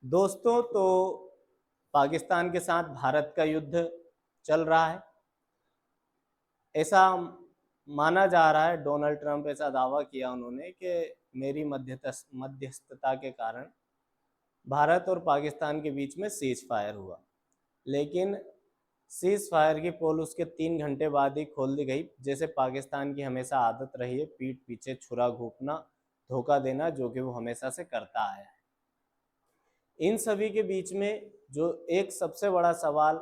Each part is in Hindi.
दोस्तों, तो पाकिस्तान के साथ भारत का युद्ध चल रहा है। ऐसा माना जा रहा है, डोनाल्ड ट्रंप ऐसा दावा किया उन्होंने कि मेरी मध्यस्थता के कारण भारत और पाकिस्तान के बीच में सीज फायर हुआ। लेकिन सीज फायर की पोल उसके 3 घंटे बाद ही खोल दी गई, जैसे पाकिस्तान की हमेशा आदत रही है पीठ पीछे छुरा घोंपना, धोखा देना, जो कि वो हमेशा से करता आया है। इन सभी के बीच में जो एक सबसे बड़ा सवाल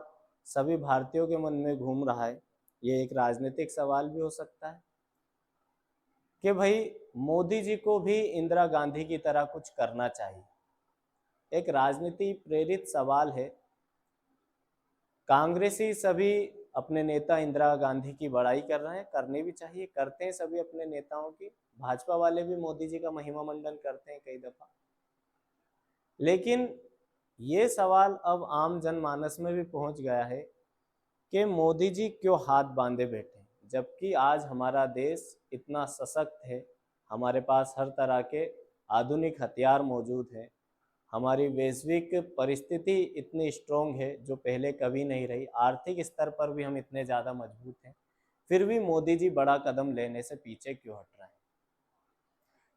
सभी भारतीयों के मन में घूम रहा है, ये एक राजनीतिक सवाल भी हो सकता है कि भाई मोदी जी को भी इंदिरा गांधी की तरह कुछ करना चाहिए। एक राजनीति प्रेरित सवाल है। कांग्रेसी सभी अपने नेता इंदिरा गांधी की बड़ाई कर रहे हैं, करनी भी चाहिए, करते हैं सभी अपने नेताओं की। भाजपा वाले भी मोदी जी का महिमा मंडन करते हैं कई दफा। लेकिन ये सवाल अब आम जनमानस में भी पहुंच गया है कि मोदी जी क्यों हाथ बांधे बैठे हैं, जबकि आज हमारा देश इतना सशक्त है, हमारे पास हर तरह के आधुनिक हथियार मौजूद हैं, हमारी वैश्विक परिस्थिति इतनी स्ट्रोंग है जो पहले कभी नहीं रही, आर्थिक स्तर पर भी हम इतने ज़्यादा मजबूत हैं, फिर भी मोदी जी बड़ा कदम लेने से पीछे क्यों हट रहे हैं।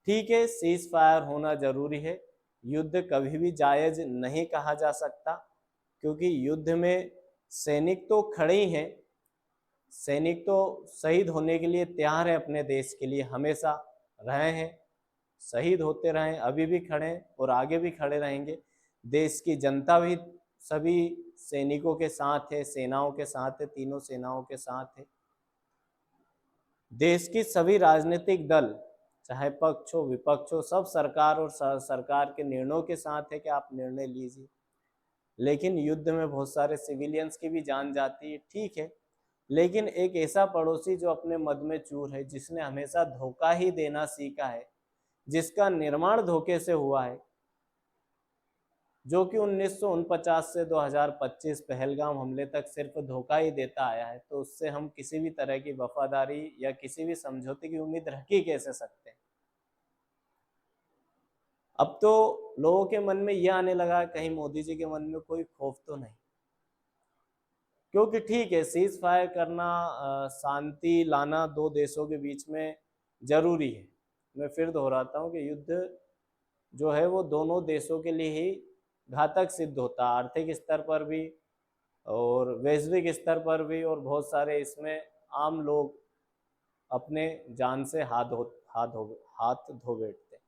ठीक है, सीज फायर होना जरूरी है, युद्ध कभी भी जायज नहीं कहा जा सकता, क्योंकि युद्ध में सैनिक तो खड़े ही हैं, सैनिक तो शहीद होने के लिए तैयार है, अपने देश के लिए हमेशा रहे हैं, शहीद होते रहे, अभी भी खड़े हैं और आगे भी खड़े रहेंगे। देश की जनता भी सभी सैनिकों के साथ है, सेनाओं के साथ है, तीनों सेनाओं के साथ है। देश की सभी राजनीतिक दल, चाहे पक्ष हो विपक्ष हो, सब सरकार और सरकार के निर्णयों के साथ है कि आप निर्णय लीजिए। लेकिन युद्ध में बहुत सारे सिविलियंस की भी जान जाती है, ठीक है, लेकिन एक ऐसा पड़ोसी जो अपने मद में चूर है, जिसने हमेशा धोखा ही देना सीखा है, जिसका निर्माण धोखे से हुआ है, जो कि 1949 से 2025 पहलगाम हमले तक सिर्फ धोखा ही देता आया है, तो उससे हम किसी भी तरह की वफादारी या किसी भी समझौते की उम्मीद रख ही कैसे सकते हैं। अब तो लोगों के मन में यह आने लगा, कहीं मोदी जी के मन में कोई खौफ तो नहीं, क्योंकि ठीक है, सीज फायर करना, शांति लाना दो देशों के बीच में जरूरी है। मैं फिर दोहराता हूँ कि युद्ध जो है वो दोनों देशों के लिए ही घातक सिद्ध होता है, आर्थिक स्तर पर भी और वैश्विक स्तर पर भी, और बहुत सारे इसमें आम लोग अपने जान से हाथ धो बैठते हैं।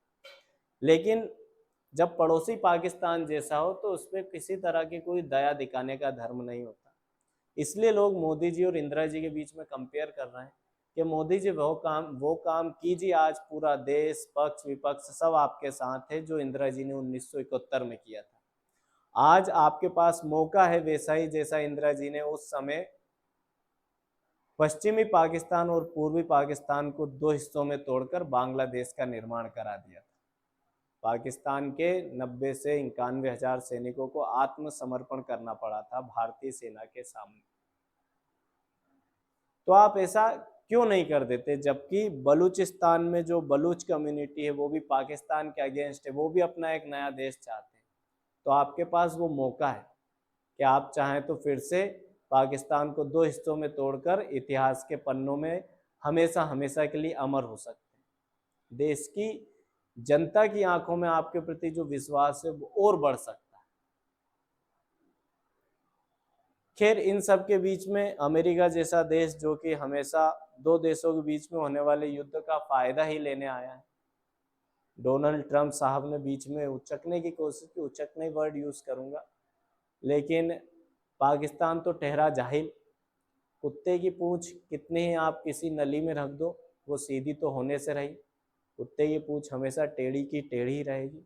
लेकिन जब पड़ोसी पाकिस्तान जैसा हो तो उसमें किसी तरह की कोई दया दिखाने का धर्म नहीं होता। इसलिए लोग मोदी जी और इंदिरा जी के बीच में कंपेयर कर रहे हैं कि मोदी जी वो काम कीजिए, आज पूरा देश पक्ष विपक्ष सब आपके साथ है, जो इंदिरा जी ने 1971 में किया था। आज आपके पास मौका है वैसा ही, जैसा इंदिरा जी ने उस समय पश्चिमी पाकिस्तान और पूर्वी पाकिस्तान को दो हिस्सों में तोड़कर बांग्लादेश का निर्माण करा दिया था। पाकिस्तान के 90 से 91 हजार सैनिकों को आत्मसमर्पण करना पड़ा था भारतीय सेना के सामने। तो आप ऐसा क्यों नहीं कर देते, जबकि बलूचिस्तान में जो बलूच कम्युनिटी है वो भी पाकिस्तान के अगेंस्ट है, वो भी अपना एक नया देश चाहते हैं। तो आपके पास वो मौका है कि आप चाहें तो फिर से पाकिस्तान को दो हिस्सों में तोड़कर इतिहास के पन्नों में हमेशा हमेशा के लिए अमर हो सकते हैं। देश की जनता की आंखों में आपके प्रति जो विश्वास है वो और बढ़ सकता है। खैर, इन सब के बीच में अमेरिका जैसा देश, जो कि हमेशा दो देशों के बीच में होने वाले युद्ध का फायदा ही लेने आया है, डोनाल्ड ट्रंप साहब ने बीच में उचकने की कोशिश की, उचकने वर्ड यूज करूंगा, लेकिन पाकिस्तान तो ठहरा जाहिल। कुत्ते की पूंछ कितने ही आप किसी नली में रख दो, वो सीधी तो होने से रही, कुत्ते की पूंछ हमेशा टेढ़ी की टेढ़ी ही रहेगी।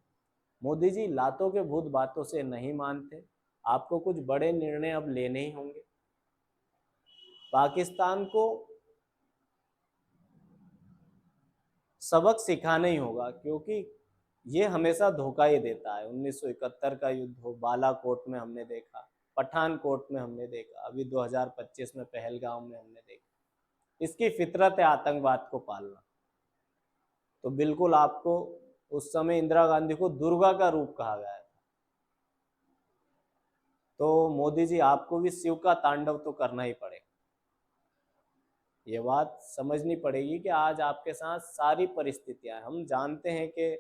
मोदी जी लातों के भूत बातों से नहीं मानते, आपको कुछ बड़े निर्णय अब लेने ही होंगे। पाकिस्तान को सबक सिखाना ही होगा, क्योंकि ये हमेशा धोखा ही देता है। 1971 का युद्ध हो, बालाकोट में हमने देखा, पठानकोट में हमने देखा, अभी 2025 में पहलगाम में हमने देखा। इसकी फितरत है आतंकवाद को पालना। तो बिल्कुल आपको उस समय इंदिरा गांधी को दुर्गा का रूप कहा गया था, तो मोदी जी आपको भी शिव का तांडव तो करना ही पड़ेगा। ये बात समझनी पड़ेगी कि आज आपके साथ सारी परिस्थितियां, हम जानते हैं कि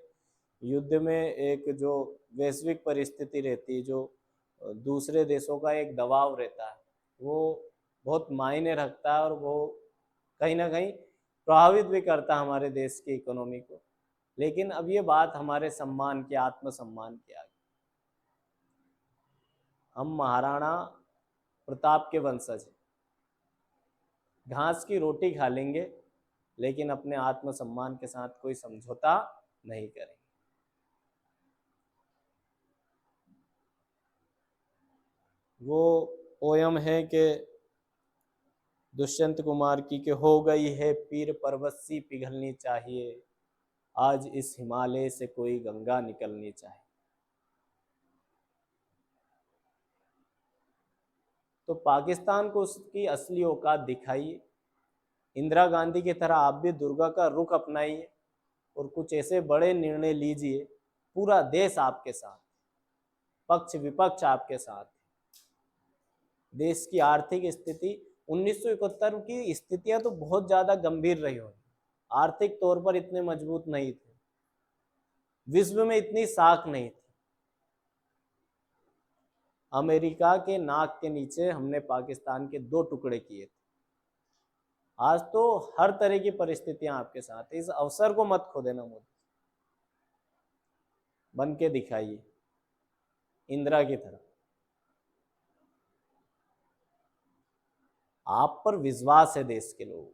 युद्ध में एक जो वैश्विक परिस्थिति रहती है, जो दूसरे देशों का एक दबाव रहता है, वो बहुत मायने रखता है और वो कहीं ना कहीं प्रभावित भी करता है हमारे देश की इकोनॉमी को। लेकिन अब ये बात हमारे सम्मान के, आत्मसम्मान की आ गई। हम महाराणा प्रताप के वंशज हैं, घास की रोटी खा लेंगे लेकिन अपने आत्मसम्मान के साथ कोई समझौता नहीं करेंगे। वो पोयम है कि दुष्यंत कुमार की, कि हो गई है पीर पर्वत सी पिघलनी चाहिए, आज इस हिमालय से कोई गंगा निकलनी चाहिए। तो पाकिस्तान को उसकी असली औकात दिखाइए, इंदिरा गांधी की तरह आप भी दुर्गा का रुख अपनाइए और कुछ ऐसे बड़े निर्णय लीजिए। पूरा देश आपके साथ, पक्ष विपक्ष आपके साथ। देश की आर्थिक स्थिति 1971 की स्थितियां तो बहुत ज्यादा गंभीर रही होंगी, आर्थिक तौर पर इतने मजबूत नहीं थे, विश्व में इतनी साख नहीं थी। अमेरिका के नाक के नीचे हमने पाकिस्तान के 2 टुकड़े किए थे। आज तो हर तरह की परिस्थितियां आपके साथ है। इस अवसर को मत खो देना मोदी, बन के दिखाइए इंदिरा की तरह। आप पर विश्वास है देश के लोगों।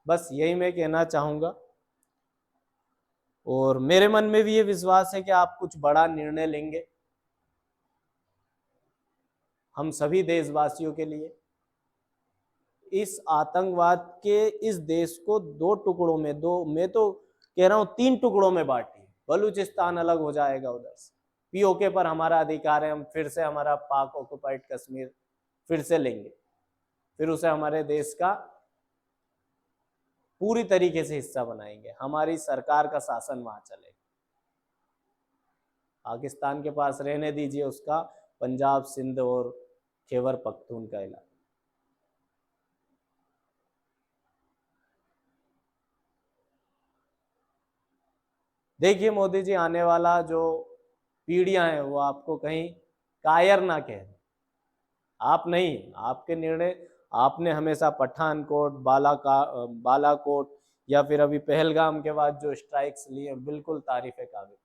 बस यही मैं कहना चाहूंगा और मेरे मन में भी ये विश्वास है कि आप कुछ बड़ा निर्णय लेंगे हम सभी देशवासियों के लिए। इस आतंकवाद के इस देश को 2 टुकड़ों में, मैं तो कह रहा हूं 3 टुकड़ों में बांटिए। बलूचिस्तान अलग हो जाएगा उधर से, पीओके पर हमारा अधिकार है, हम फिर से हमारा पाक ऑक्युपाइड कश्मीर फिर से लेंगे, फिर उसे हमारे देश का पूरी तरीके से हिस्सा बनाएंगे, हमारी सरकार का शासन वहां चलेगा। पाकिस्तान के पास रहने दीजिए उसका पंजाब, सिंध और खैबर पख्तूनख्वा इलाका। देखिए मोदी जी, आने वाला जो पीढ़ियां हैं वो आपको कहीं कायर ना कह दें। आप नहीं, आपके निर्णय, आपने हमेशा पठानकोट, बालाकोट या फिर अभी पहलगाम के बाद जो स्ट्राइक्स लिए, बिल्कुल तारीफ काबिल।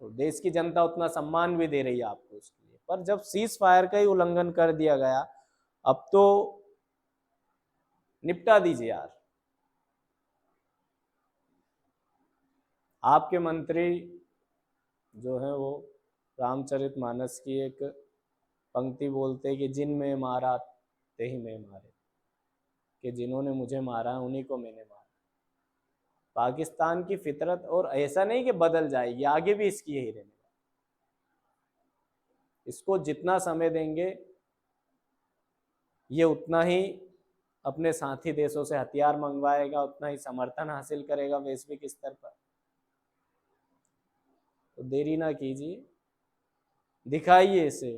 तो देश की जनता उतना सम्मान भी दे रही है आपको उसके लिए। पर जब सीज फायर का ही उल्लंघन कर दिया गया, अब तो निपटा दीजिए यार। आपके मंत्री जो है वो रामचरितमानस की एक पंक्ति बोलते कि जिन में मारा ते ही मैं मारे, कि जिन्होंने मुझे मारा उन्हीं को मैंने मारा। पाकिस्तान की फितरत, और ऐसा नहीं कि बदल जाएगी, आगे भी इसकी यही रहने वाली। इसको जितना समय देंगे ये उतना ही अपने साथी देशों से हथियार मंगवाएगा, उतना ही समर्थन हासिल करेगा वैश्विक स्तर पर। तो देरी ना कीजिए, दिखाइए इसे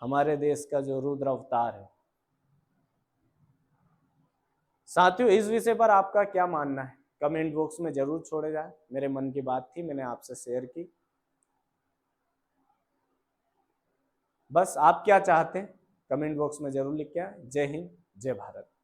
हमारे देश का जो रुद्र अवतार है। साथियों, इस विषय पर आपका क्या मानना है कमेंट बॉक्स में जरूर छोड़े जाए। मेरे मन की बात थी, मैंने आपसे शेयर की। बस आप क्या चाहते हैं कमेंट बॉक्स में जरूर लिख के आए। जय हिंद, जय भारत।